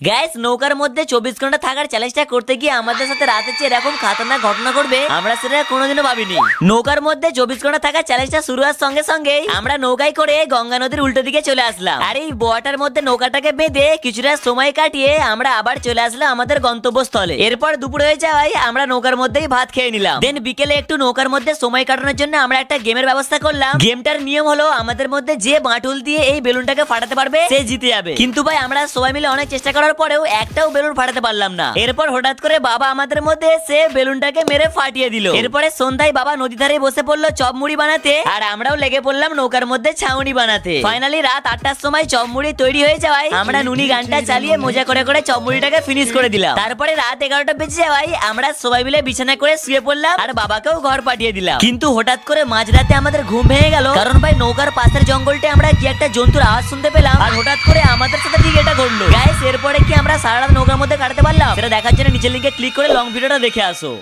Gas নৌকার মধ্যে 24 ঘন্টা থাকার চ্যালেঞ্জটা করতে গিয়ে আমাদের সাথে রাতে চেয়ে এরকম খাতারনাক ঘটনা ঘটবে আমরা সেটা কোনোদিনও ভাবিনি। নৌকার মধ্যে 24 ঘন্টা থাকার চ্যালেঞ্জটা শুরু হওয়ার সঙ্গে সঙ্গেই আমরা নৌকায় করে গঙ্গা নদীর উল্টো দিকে চলে আসলাম। আর এই বোয়াটার মধ্যে নৌকাটাকে বেঁধে কিছুটা সময় কাটিয়ে আমরা আবার চলে আসলাম আমাদের গন্তব্যস্থলে। এরপর দুপুর হয়ে যাওয়ায় আমরা নৌকার মধ্যেই ভাত খেয়ে নিলাম। দেন বিকেলে একটু নৌকার মধ্যে সময় কাটানোর জন্য আমরা একটা গেমের ব্যবস্থা করলাম। গেমটার নিয়ম হলো আমাদের মধ্যে যে বাঁটুল দিয়ে এই বেলুনটাকে ফাটাতে পারবে সে জিতে যাবে। কিন্তু ভাই আমরা সবাই মিলে অনেক চেষ্টা করার পরেও একটাও বেলুন ফাটাতে পারলাম না। এরপর হঠাৎ করে বাবা আমাদের মধ্যে সে বেলুনটাকে মেরে ফাটিয়ে দিল। এরপরে সন্ধ্যায় বাবা নদী ধারে বসে পড়লো চপ মুড়ি বানাতে আর আমরাও লেগে পড়লাম নৌকার মধ্যে ছাউনি বানাতে। ফাইনালি রাত 8টার সময় চপ মুড়ি তৈরি হয়ে যাওয়ায় আমরা নুনি গানটা চালিয়ে মজা করে করে চপ মুড়িটাকে ফিনিশ করে দিলাম। তারপরে রাত 11টা বেজে যাওয়ায় আমরা সবাই মিলে বিছানা করে শুয়ে পড়লাম আর বাবাকেও ঘর পাঠিয়ে দিলাম। কিন্তু হঠাৎ করে মাঝরাতে আমাদের ঘুম ভেঙে গেল, কারণ ভাই নৌকার পাশের জঙ্গলটা আমরা কি একটা জন্তুর আওয়াজ শুনতে পেলাম আর হঠাৎ করে আমাদের সাথে ঠিক এটা ঘটলো। গাইস এরপরে কি আমরা সারা রাত নৌকার মধ্যে কাটাতে পারলাম সেটা দেখার জন্য নিচের লিংকে ক্লিক করে লং ভিডিওটা দেখে আসো।